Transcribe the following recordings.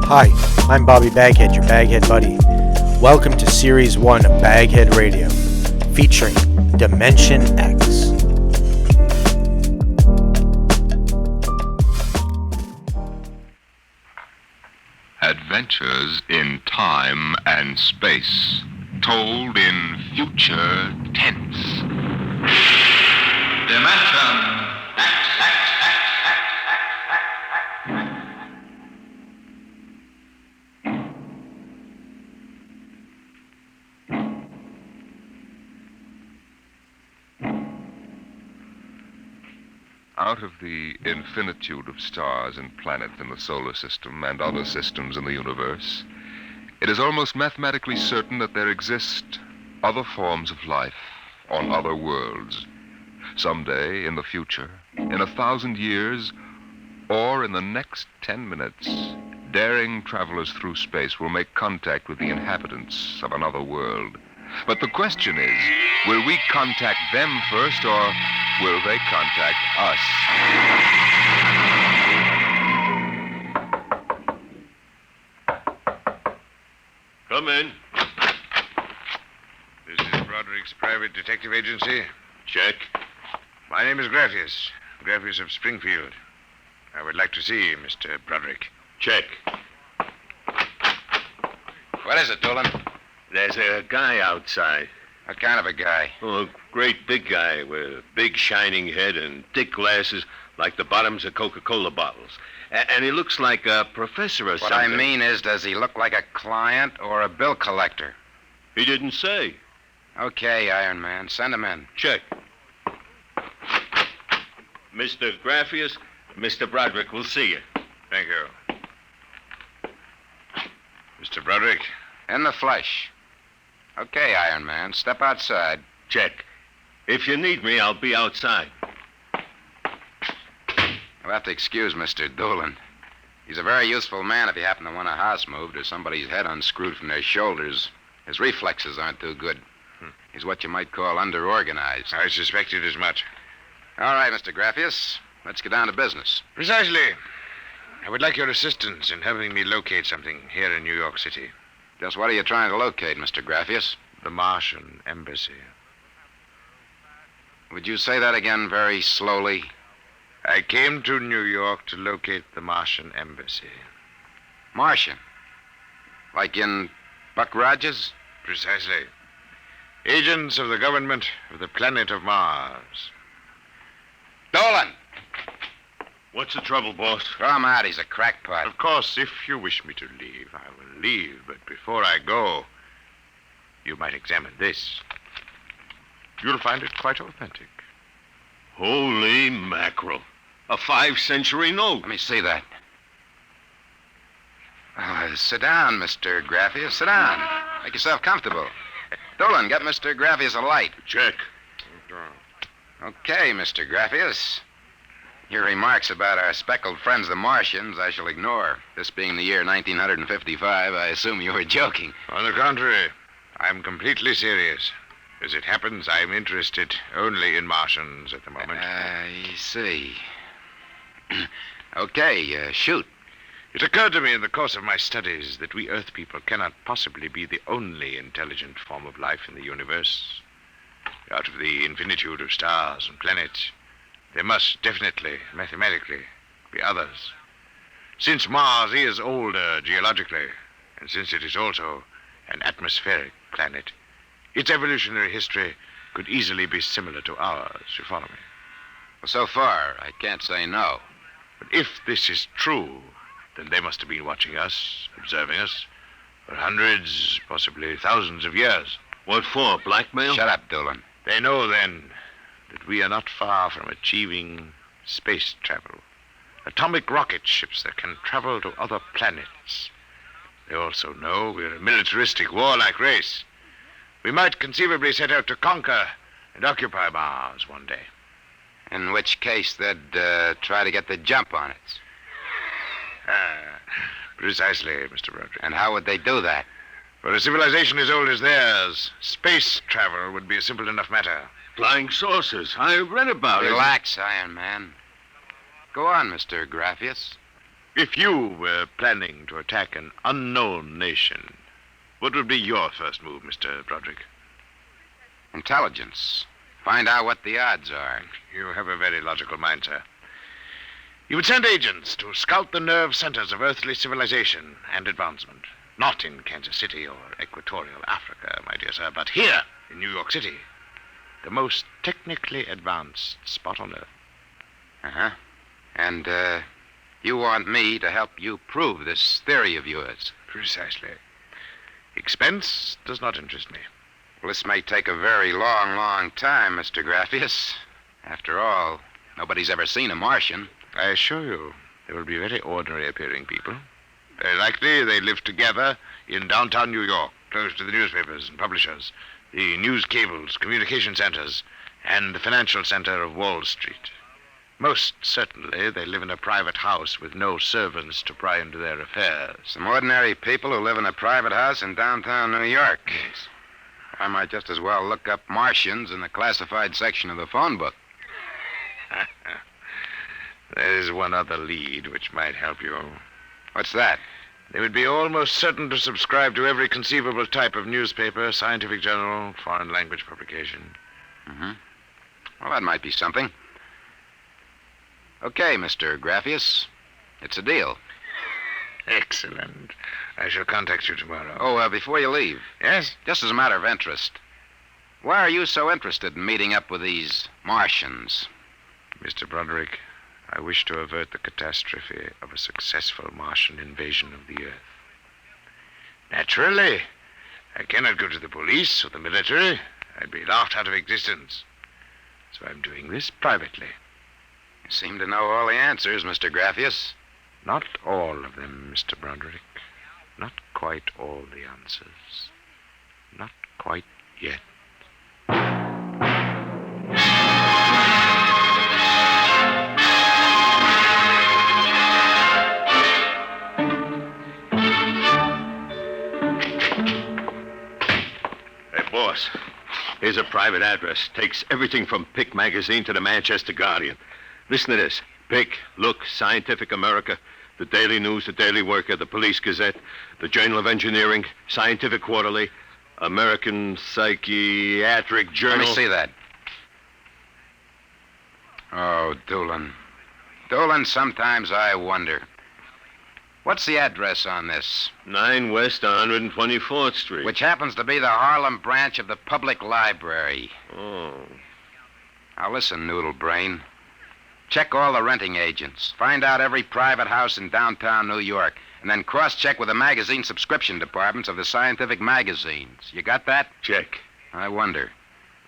Hi, I'm Bobby BagHead, your BagHead buddy. Welcome to Series 1 of BagHead Radio, featuring Dimension X. Adventures in time and space, told in future tense. Dimension X. Out of the infinitude of stars and planets in the solar system and other systems in the universe, it is almost mathematically certain that there exist other forms of life on other worlds. Someday in the future, in 1,000 years, or in the next 10 minutes, daring travelers through space will make contact with the inhabitants of another world. But the question is, will we contact them first, or will they contact us? Come in. This is Broderick's private detective agency. Check. My name is Graffius of Springfield. I would like to see Mr. Broderick. Check. What is it, Dolan? There's a guy outside. What kind of a guy? Oh, a great big guy with a big shining head and thick glasses like the bottoms of Coca-Cola bottles. And he looks like a professor or something. What I mean is, does he look like a client or a bill collector? He didn't say. Okay, Iron Man. Send him in. Check. Mr. Graffius, Mr. Broderick will see you. Thank you. Mr. Broderick? In the flesh. Okay, Iron Man. Step outside. Check. If you need me, I'll be outside. You'll have to excuse Mr. Dolan. He's a very useful man if you happen to want a house moved or somebody's head unscrewed from their shoulders. His reflexes aren't too good. He's what you might call underorganized. I suspected as much. All right, Mr. Graffius. Let's get down to business. Precisely. I would like your assistance in helping me locate something here in New York City. Just what are you trying to locate, Mr. Graffius? The Martian Embassy. Would you say that again very slowly? I came to New York to locate the Martian Embassy. Martian? Like in Buck Rogers? Precisely. Agents of the government of the planet of Mars. Dolan! What's the trouble, boss? Throw him out. He's a crackpot. Of course, if you wish me to leave, I will leave. But before I go, you might examine this. You'll find it quite authentic. Holy mackerel. A 5th-century note. Let me see that. Sit down, Mr. Graffius. Sit down. Make yourself comfortable. Dolan, get Mr. Graffius a light. Check. Okay, Mr. Graffius. Your remarks about our speckled friends, the Martians, I shall ignore. This being the year 1955, I assume you were joking. On the contrary, I'm completely serious. As it happens, I'm interested only in Martians at the moment. I see. Okay, shoot. It occurred to me in the course of my studies that we Earth people cannot possibly be the only intelligent form of life in the universe. Out of the infinitude of stars and planets, there must definitely, mathematically, be others. Since Mars is older geologically, and since it is also an atmospheric planet, its evolutionary history could easily be similar to ours. You follow me? Well, so far, I can't say no. But if this is true, then they must have been watching us, observing us, for hundreds, possibly thousands of years. What for, blackmail? Shut up, Dolan. They know, then, that we are not far from achieving space travel. Atomic rocket ships that can travel to other planets. They also know we're a militaristic, warlike race. We might conceivably set out to conquer and occupy Mars one day. In which case, they'd try to get the jump on it. Precisely, Mr. Broderick. And how would they do that? For a civilization as old as theirs, space travel would be a simple enough matter. Flying saucers. I read about it. Relax, Iron Man. Go on, Mr. Graffius. If you were planning to attack an unknown nation, what would be your first move, Mr. Broderick? Intelligence. Find out what the odds are. You have a very logical mind, sir. You would send agents to scout the nerve centers of earthly civilization and advancement. Not in Kansas City or equatorial Africa, my dear sir, but here in New York City. The most technically advanced spot on Earth. Uh-huh. And, you want me to help you prove this theory of yours? Precisely. Expense does not interest me. Well, this may take a very long, long time, Mr. Graffius. After all, nobody's ever seen a Martian. I assure you, they will be very ordinary-appearing people. Very likely they live together in downtown New York, close to the newspapers and publishers, the news cables, communication centers, and the financial center of Wall Street. Most certainly, they live in a private house with no servants to pry into their affairs. Some ordinary people who live in a private house in downtown New York. Yes. I might just as well look up Martians in the classified section of the phone book. There's one other lead which might help you. What's that? They would be almost certain to subscribe to every conceivable type of newspaper, scientific journal, foreign language publication. Mm-hmm. Well, that might be something. Okay, Mr. Graffius. It's a deal. Excellent. I shall contact you tomorrow. Oh, before you leave. Yes? Just as a matter of interest, why are you so interested in meeting up with these Martians? Mr. Broderick, I wish to avert the catastrophe of a successful Martian invasion of the Earth. Naturally, I cannot go to the police or the military. I'd be laughed out of existence. So I'm doing this privately. You seem to know all the answers, Mr. Graffius. Not all of them, Mr. Broderick. Not quite all the answers. Not quite yet. Hey, boss. Here's a private address. Takes everything from Pick magazine to the Manchester Guardian. Listen to this. Pick, Look, Scientific America, the Daily News, the Daily Worker, the Police Gazette, the Journal of Engineering, Scientific Quarterly, American Psychiatric Journal. Let me see that. Oh, Doolin. Doolin, sometimes I wonder. What's the address on this? 9 West 124th Street. Which happens to be the Harlem branch of the Public Library. Oh. Now listen, Noodle Brain. Check all the renting agents. Find out every private house in downtown New York. And then cross-check with the magazine subscription departments of the scientific magazines. You got that? Check. I wonder.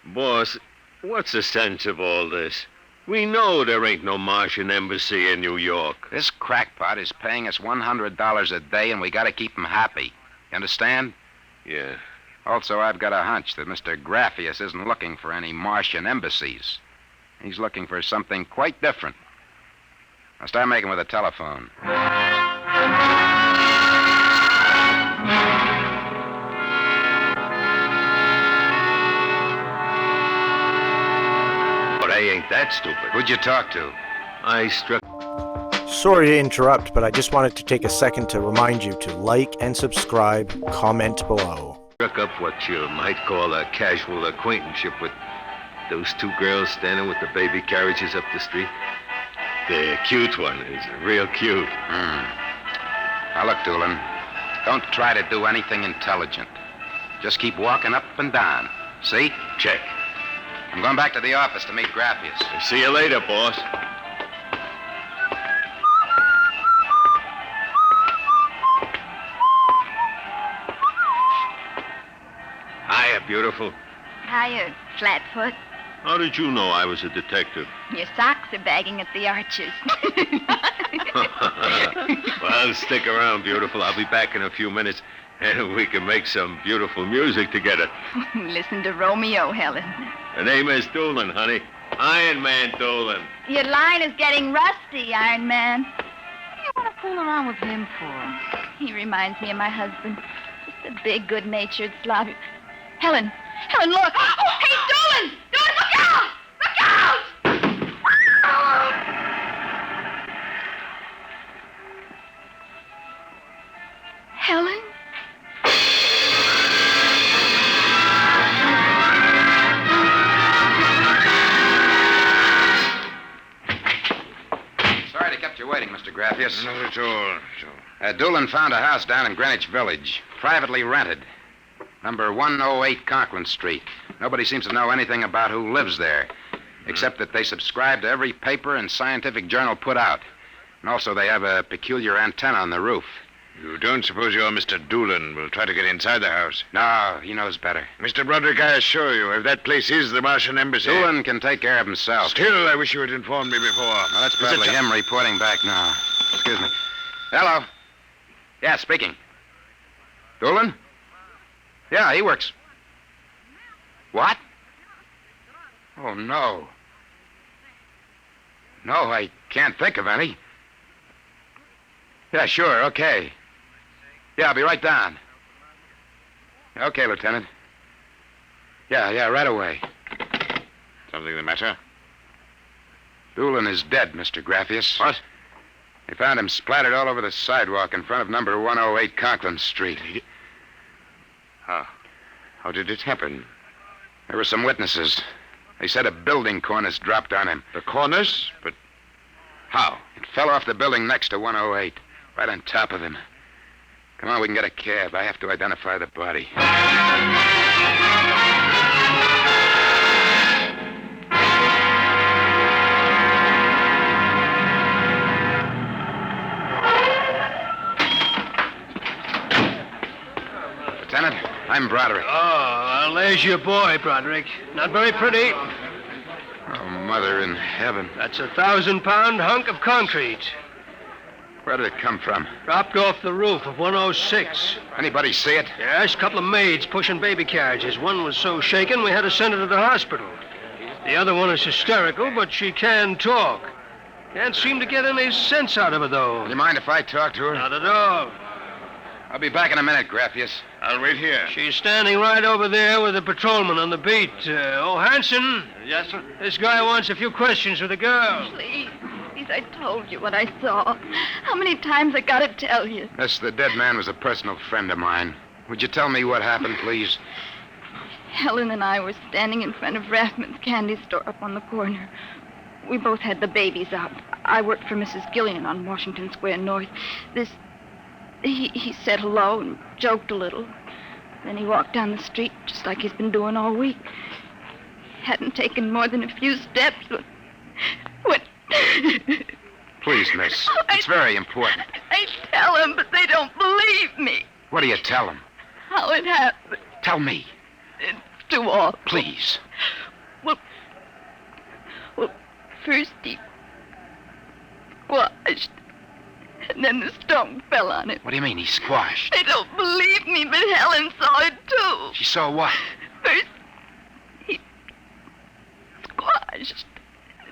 Boss, what's the sense of all this? We know there ain't no Martian embassy in New York. This crackpot is paying us $100 a day, and we gotta keep him happy. You understand? Yeah. Also, I've got a hunch that Mr. Graffius isn't looking for any Martian embassies. He's looking for something quite different. Now start making with the telephone. But I ain't that stupid. Who'd you talk to? I struck... Sorry to interrupt, but I just wanted to take a second to remind you to like and subscribe, comment below. Struck up what you might call a casual acquaintanceship with those two girls standing with the baby carriages up the street. The cute one is real cute. Now look, Doolin, don't try to do anything intelligent. Just keep walking up and down. See? Check. I'm going back to the office to meet Graffius. See you later, boss. Hiya, beautiful. Hiya, Flatfoot. How did you know I was a detective? Your socks are bagging at the arches. Well, stick around, beautiful. I'll be back in a few minutes, and we can make some beautiful music together. Listen to Romeo, Helen. The name is Doolin, honey. Iron Man Doolin. Your line is getting rusty, Iron Man. What do you want to fool around with him for? He reminds me of my husband. Just a big, good-natured slob. Helen, look. Oh, hey, Doolin! Doolin, look out! Look out! you waiting, Mr. Graffius. Not at all. Doolan found a house down in Greenwich Village, privately rented. Number 108 Conklin Street. Nobody seems to know anything about who lives there, except that they subscribe to every paper and scientific journal put out. And also they have a peculiar antenna on the roof. You don't suppose your Mr. Doolan will try to get inside the house? No, he knows better. Mr. Broderick, I assure you, if that place is the Martian embassy... Doolan can take care of himself. Still, I wish you had informed me before. Well, that's probably him reporting back now. Excuse me. Hello. Yeah, speaking. Doolan? Yeah, he works. What? Oh, no. No, I can't think of any. Yeah, sure, okay. Yeah, I'll be right down. Okay, Lieutenant. Yeah, right away. Something the matter? Doolan is dead, Mr. Graffius. What? They found him splattered all over the sidewalk in front of number 108 Conklin Street. How did it happen? There were some witnesses. They said a building cornice dropped on him. The cornice? But how? It fell off the building next to 108, right on top of him. Come on, we can get a cab. I have to identify the body. Lieutenant, I'm Broderick. Oh, well, there's your boy, Broderick. Not very pretty. Oh, Mother in heaven. That's a 1,000-pound hunk of concrete. Where did it come from? Dropped off the roof of 106. Anybody see it? Yes, a couple of maids pushing baby carriages. One was so shaken we had to send her to the hospital. The other one is hysterical, but she can talk. Can't seem to get any sense out of her, though. Do you mind if I talk to her? Not at all. I'll be back in a minute, Graffius. I'll wait here. She's standing right over there with the patrolman on the beat. Hanson. Yes, sir? This guy wants a few questions with the girl. Please, I told you what I saw. How many times I gotta tell you? Yes, the dead man was a personal friend of mine. Would you tell me what happened, please? Helen and I were standing in front of Rathman's candy store up on the corner. We both had the babies out. I worked for Mrs. Gillian on Washington Square North. He said hello and joked a little. Then he walked down the street just like he's been doing all week. Hadn't taken more than a few steps when... Please, miss. It's very important. I tell them, but they don't believe me. What do you tell them? How it happened. Tell me. It's too awful. Please. Well, first he squashed, and then the stone fell on him. What do you mean, he squashed? They don't believe me, but Helen saw it, too. She saw what? First, he squashed,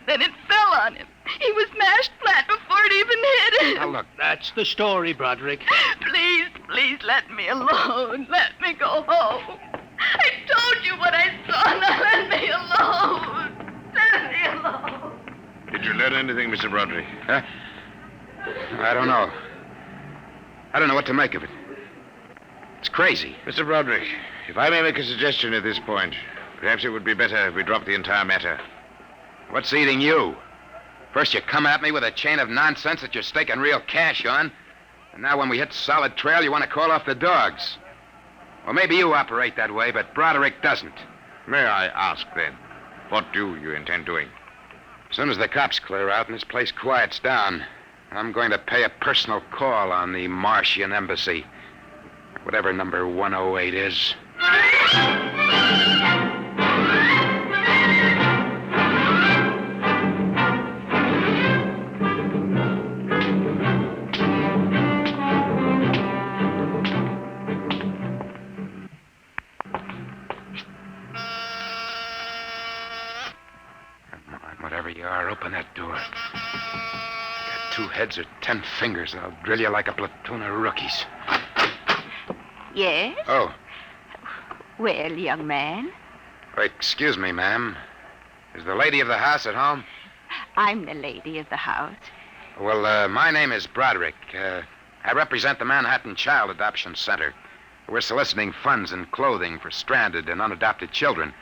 then it fell on him. He was mashed flat before it even hit him. Now, look. That's the story, Broderick. Please, let me alone. Let me go home. I told you what I saw. Now let me alone. Let me alone. Did you learn anything, Mr. Broderick? Huh? I don't know. I don't know what to make of it. It's crazy. Mr. Broderick, if I may make a suggestion at this point, perhaps it would be better if we dropped the entire matter. What's eating you? First you come at me with a chain of nonsense that you're staking real cash on, and now when we hit solid trail, you want to call off the dogs. Well, maybe you operate that way, but Broderick doesn't. May I ask, then, what do you intend doing? As soon as the cops clear out and this place quiets down, I'm going to pay a personal call on the Martian embassy. Whatever number 108 is. Whatever you are, open that door. Got 2 heads or 10 fingers. I'll drill you like a platoon of rookies. Yes? Oh, Well, young man, excuse me, ma'am. Is the lady of the house at home? I'm the lady of the house. Well, my name is Broderick. I represent the Manhattan Child Adoption Center. We're soliciting funds and clothing for stranded and unadopted children.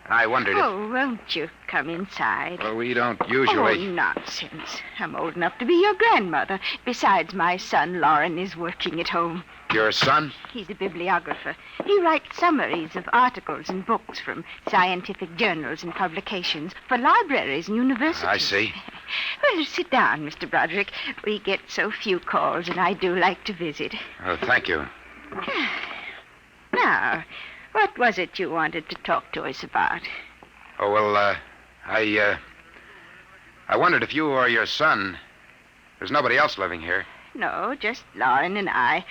I wondered if... Oh, won't you come inside? Well, we don't Oh, usually... nonsense. I'm old enough to be your grandmother. Besides, my son, Lauren, is working at home. Your son? He's a bibliographer. He writes summaries of articles and books from scientific journals and publications for libraries and universities. I see. Well, sit down, Mr. Broderick. We get so few calls, and I do like to visit. Oh, thank you. Now, what was it you wanted to talk to us about? Oh, well, I wondered if you or your son... There's nobody else living here. No, just Lauren and I.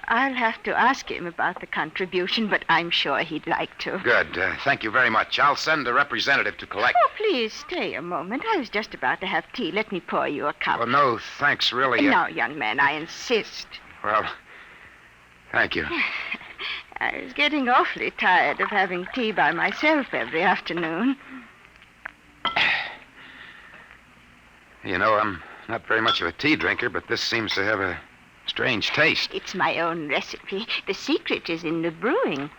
I'll have to ask him about the contribution, but I'm sure he'd like to. Good. Thank you very much. I'll send a representative to collect... Oh, please stay a moment. I was just about to have tea. Let me pour you a cup. Well, no, thanks, really. No, young man, I insist. Well, thank you. I was getting awfully tired of having tea by myself every afternoon. You know, I'm not very much of a tea drinker, but this seems to have a strange taste. It's my own recipe. The secret is in the brewing.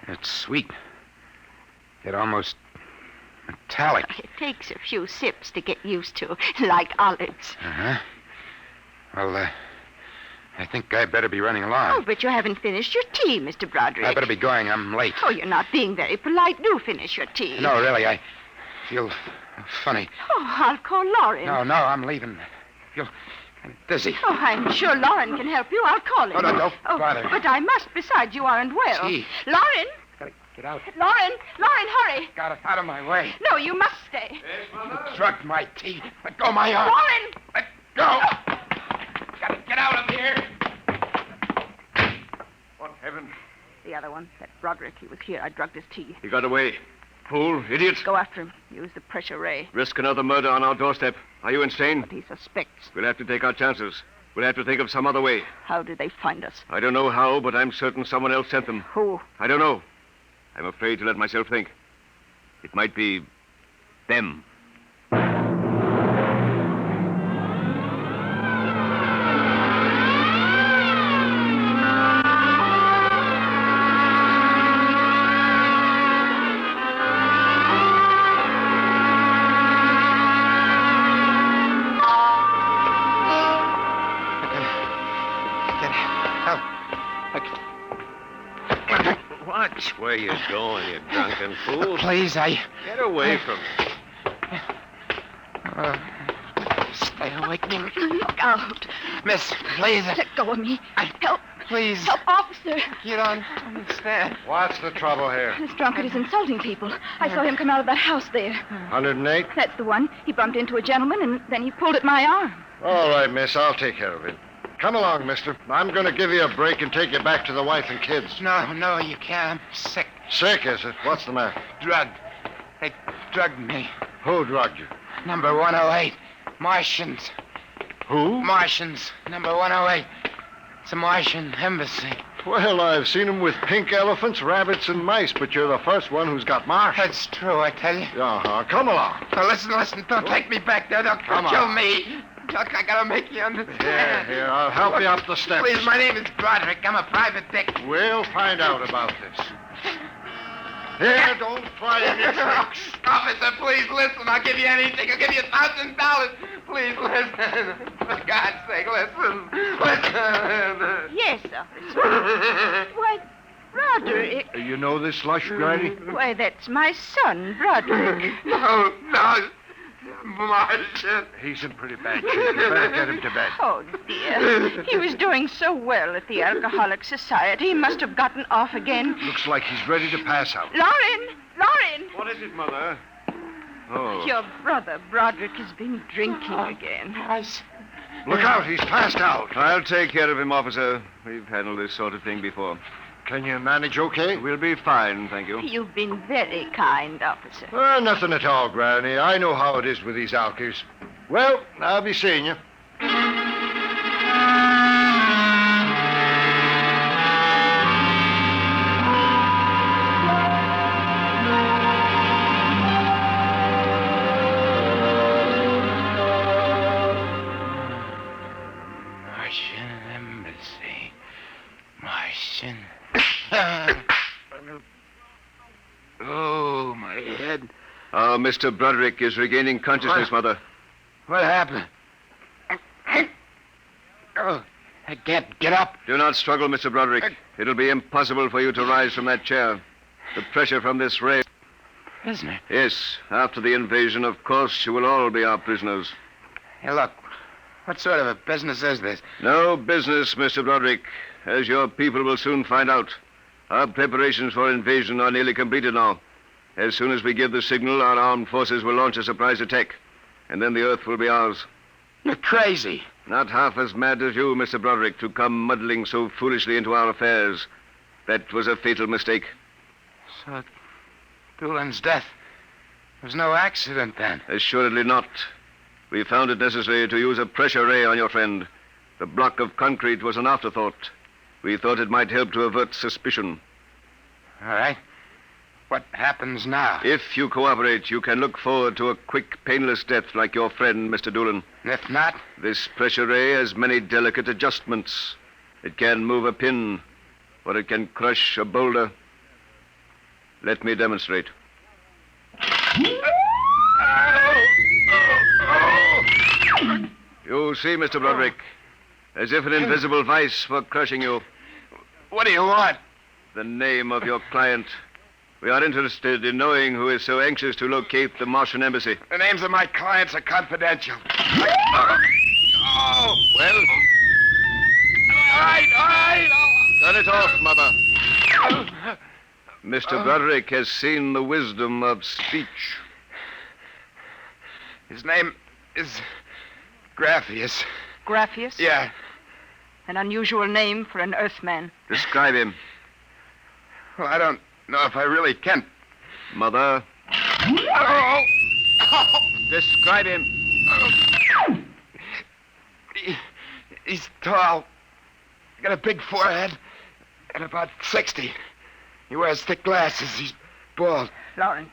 It's sweet. Yet almost metallic. It takes a few sips to get used to, like olives. Uh-huh. Well, I think I'd better be running along. Oh, but you haven't finished your tea, Mr. Broderick. I better be going. I'm late. Oh, you're not being very polite. Do finish your tea. No, really, I feel funny. Oh, I'll call Lauren. No, I'm leaving. I feel kind of dizzy. Oh, I'm sure Lauren can help you. I'll call him. Oh, no, don't bother. But I must. Besides, you aren't well. Gee. Lauren! Gotta get out. Lauren, hurry. Got it out of my way. No, you must stay. Drugged my tea. Let go my arm. Lauren! Let go. Gotta get out of here. What heaven? The other one, that Broderick, he was here. I drugged his tea. He got away. Fool, idiot. Go after him. Use the pressure ray. Risk another murder on our doorstep. Are you insane? But he suspects. We'll have to take our chances. We'll have to think of some other way. How did they find us? I don't know how, but I'm certain someone else sent them. Who? I don't know. I'm afraid to let myself think. It might be them. Watch where you're going, you drunken fool. Please, Get away from me. Stay away from me. Look out. Miss, please. Let go of me. Help. Please. Help, officer. You don't understand. What's the trouble here? This drunkard is insulting people. I saw him come out of that house there. 108? That's the one. He bumped into a gentleman, and then he pulled at my arm. All right, miss, I'll take care of it. Come along, mister. I'm going to give you a break and take you back to the wife and kids. No, you can't. I'm sick. Sick, is it? What's the matter? Drugged. They drugged me. Who drugged you? Number 108. Martians. Who? Martians. Number 108. It's a Martian embassy. Well, I've seen them with pink elephants, rabbits, and mice, but you're the first one who's got marsh. That's true, I tell you. Uh-huh. Come along. Now, listen. Don't take me back there. Don't Come kill on. me. Look, I gotta make you understand. Here, I'll help you up the steps. Please, my name is Broderick. I'm a private dick. We'll find out about this. Here, don't try any tricks. Officer, please listen. I'll give you anything. I'll give you $1,000. Please listen. For God's sake, listen. Listen. Yes, officer. Why, Broderick. You know this lush, Granny? Why, that's my son, Broderick. No. Martian. He's in pretty bad shape. You better get him to bed. Oh, dear. He was doing so well at the Alcoholic Society. He must have gotten off again. Looks like he's ready to pass out. Lauren! What is it, Mother? Oh. Your brother, Broderick, has been drinking again. Look out, he's passed out. I'll take care of him, officer. We've handled this sort of thing before. Can you manage okay? We'll be fine, thank you. You've been very kind, officer. Nothing at all, Granny. I know how it is with these alkies. Well, I'll be seeing you. Martian embassy. Martian. Oh. Now, Mr. Broderick is regaining consciousness, Mother. What happened? Oh, I can't get up. Do not struggle, Mr. Broderick. It'll be impossible for you to rise from that chair. The pressure from this ray... Prisoner? Yes. After the invasion, of course, you will all be our prisoners. Hey, look. What sort of a business is this? No business, Mr. Broderick. As your people will soon find out. Our preparations for invasion are nearly completed now. As soon as we give the signal, our armed forces will launch a surprise attack. And then the Earth will be ours. You're crazy. Not half as mad as you, Mr. Broderick, to come muddling so foolishly into our affairs. That was a fatal mistake. So, Doolan's death was no accident, then? Assuredly not. We found it necessary to use a pressure ray on your friend. The block of concrete was an afterthought. We thought it might help to avert suspicion. All right. What happens now? If you cooperate, you can look forward to a quick, painless death like your friend, Mr. Doolan. If not? This pressure ray has many delicate adjustments. It can move a pin, or it can crush a boulder. Let me demonstrate. You see, Mr. Broderick, as if an invisible vice were crushing you. What do you want? The name of your client. We are interested in knowing who is so anxious to locate the Martian embassy. The names of my clients are confidential. Well? All right. Turn it off, Mother. Mr. Broderick has seen the wisdom of speech. His name is Graphius. Graphius? Yeah. An unusual name for an Earthman. Describe him. Well, I don't know if I really can. Mother. Describe him. He's tall. Got a big forehead. And about 60. He wears thick glasses. He's bald. Lauren,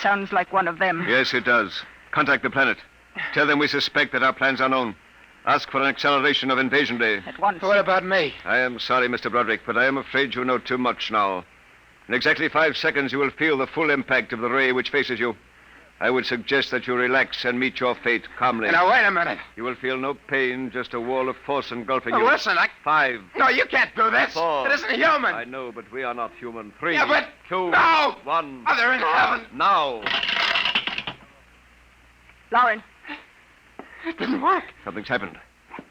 sounds like one of them. Yes, it does. Contact the planet. Tell them we suspect that our plans are known. Ask for an acceleration of invasion day. At once. What about me? I am sorry, Mr. Broderick, but I am afraid you know too much now. In exactly 5 seconds, you will feel the full impact of the ray which faces you. I would suggest that you relax and meet your fate calmly. Now, wait a minute. You will feel no pain, just a wall of force engulfing Oh, you. listen, 5. No, you can't do this. 4. It isn't human. I know, but we are not human. 3. Yeah, but... 2. No! 1. Mother in heaven. Now. Lauren, It didn't work. Something's happened.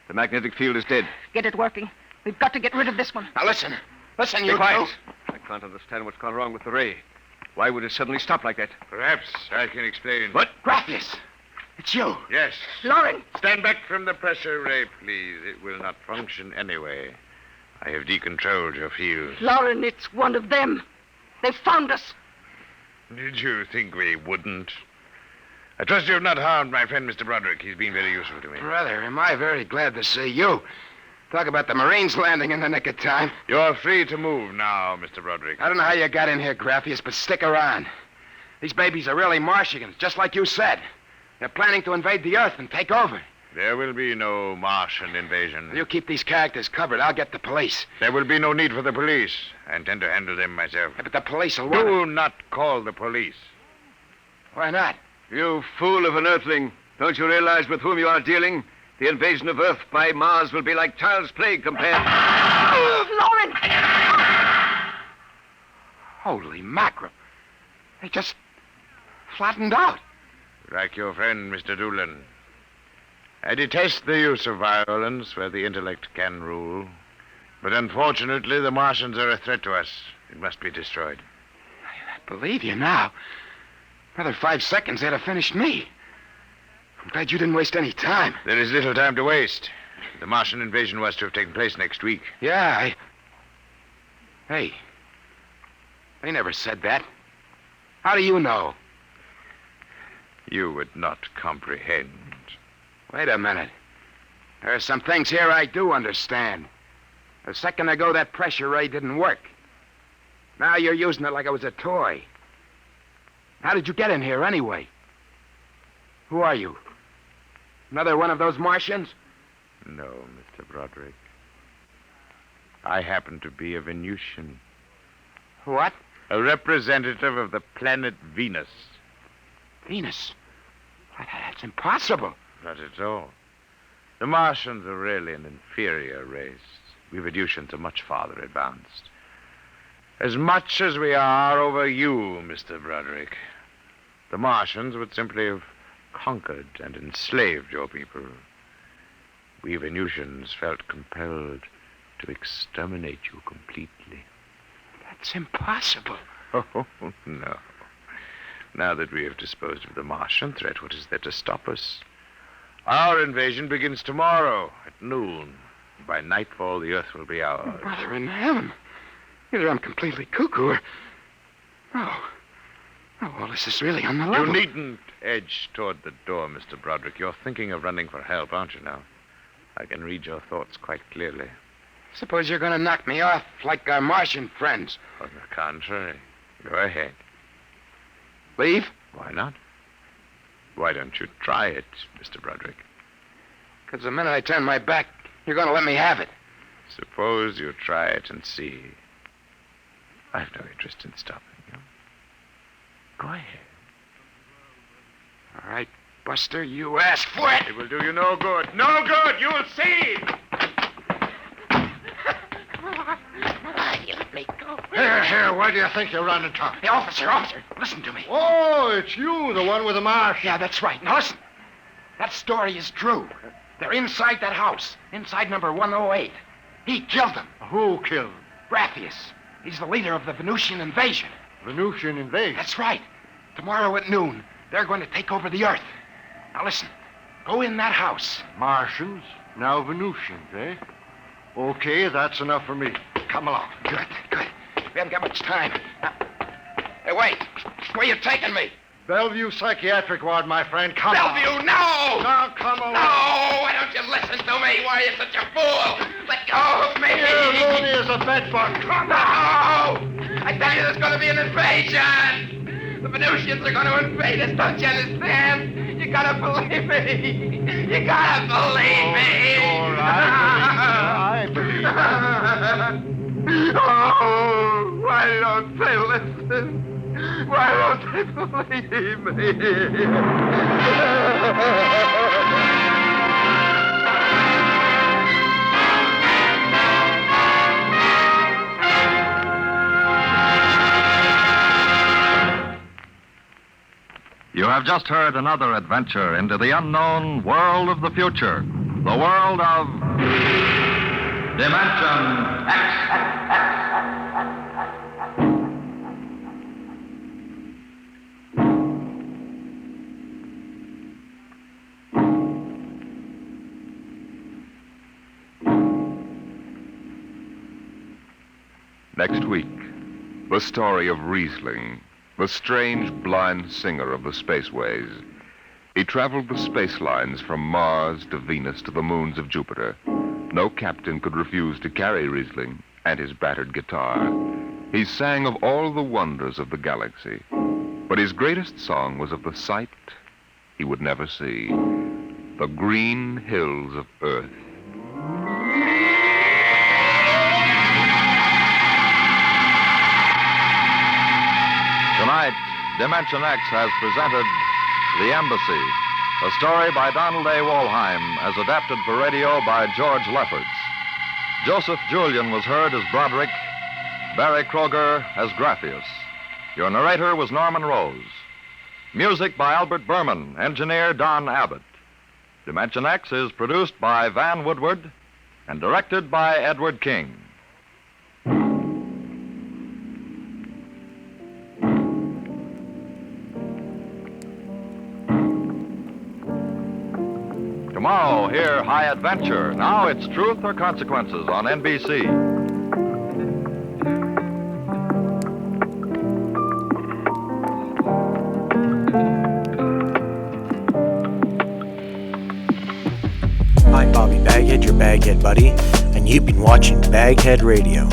The magnetic field is dead. get it working. We've got to get rid of this one. Now, listen. Listen, Be you quiet. two. I can't understand what's gone wrong with the ray. Why would it suddenly stop like that? Perhaps I can explain. What? Graphius. It's you. Yes. Lauren! Stand back from the pressure ray, please. It will not function anyway. I have decontrolled your field. Lauren, it's one of them. They've found us. Did you think we wouldn't? I trust you have not harmed my friend, Mr. Broderick. He's been very useful to me. Brother, am I very glad to see you. Talk about the Marines landing in the nick of time. You're free to move now, Mr. Broderick. I don't know how you got in here, Graphius, but stick around. These babies are really Martians, just like you said. They're planning to invade the Earth and take over. There will be no Martian invasion. You keep these characters covered. I'll get the police. There will be no need for the police. I intend to handle them myself. Yeah, but the police will want Do not call the police. Why not? You fool of an Earthling. Don't you realize with whom you are dealing? The invasion of Earth by Mars will be like child's play compared... Lauren! Holy mackerel. They just flattened out. Like your friend, Mr. Doolan. I detest the use of violence where the intellect can rule. But unfortunately, the Martians are a threat to us. It must be destroyed. I believe you now. Another 5 seconds, they'd have finished me. I'm glad you didn't waste any time. There is little time to waste. The Martian invasion was to have taken place next week. Yeah, Hey, they never said that. How do you know? You would not comprehend. Wait a minute. There are some things here I do understand. A second ago, that pressure ray didn't work. Now you're using it like it was a toy. How did you get in here anyway? Who are you? Another one of those Martians? No, Mr. Broderick. I happen to be a Venusian. What? A representative of the planet Venus. Venus? That's impossible. Not at all. The Martians are really an inferior race. We've Venusians are much farther advanced. As much as we are over you, Mr. Broderick. The Martians would simply have conquered and enslaved your people. We Venusians felt compelled to exterminate you completely. That's impossible. Oh, no. Now that we have disposed of the Martian threat, what is there to stop us? Our invasion begins tomorrow at noon. By nightfall, the Earth will be ours. Brother in heaven. Either I'm completely cuckoo or... Oh, well, this is really on the level. You needn't edge toward the door, Mr. Broderick. You're thinking of running for help, aren't you now? I can read your thoughts quite clearly. Suppose you're going to knock me off like our Martian friends. On the contrary. Go ahead. Leave? Why not? Why don't you try it, Mr. Broderick? Because the minute I turn my back, you're going to let me have it. Suppose you try it and see. I've no interest in stopping you. Go ahead. All right, Buster, you asked for it. It will do you no good. No good! You'll see! You let me go. Here, where do you think you're running to? Hey, officer, listen to me. Oh, it's you, the one with the marsh. Yeah, that's right. Now listen. That story is true. They're inside that house, inside number 108. He killed them. Who killed him? Brathius. He's the leader of the Venusian invasion. Venusian invasion? That's right. Tomorrow at noon, they're going to take over the Earth. Now listen. Go in that house. Martians, now Venusians, eh? Okay, that's enough for me. Come along. Good. We haven't got much time. Hey, wait. Where you taking me? Bellevue Psychiatric Ward, my friend. Come on. Bellevue, no! Now, come along. No! Why don't you listen to me? Why are you such a fool? Let go of me! You're loony as a bedbug. Come No! on. I tell you, there's going to be an invasion! The Venusians are going to invade us, don't you understand? You gotta believe me! You gotta believe me! All right, I believe you. Oh, why don't they listen? Why don't they believe me? You have just heard another adventure into the unknown world of the future, the world of Dimension X. Next week, the story of Riesling, the strange blind singer of the spaceways. He traveled the space lines from Mars to Venus to the moons of Jupiter. No captain could refuse to carry Riesling and his battered guitar. He sang of all the wonders of the galaxy, but his greatest song was of the sight he would never see, the green hills of Earth. Tonight, Dimension X has presented The Embassy, a story by Donald A. Wollheim, as adapted for radio by George Lefferts. Joseph Julian was heard as Broderick, Barry Kroger as Graphius. Your narrator was Norman Rose. Music by Albert Berman, engineer Don Abbott. Dimension X is produced by Van Woodward and directed by Edward King. Tomorrow, hear High Adventure. Now it's Truth or Consequences on NBC. I'm Bobby BagHead, your BagHead buddy, and you've been watching BagHead Radio.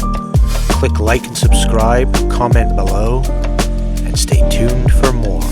Click like and subscribe, comment below, and stay tuned for more.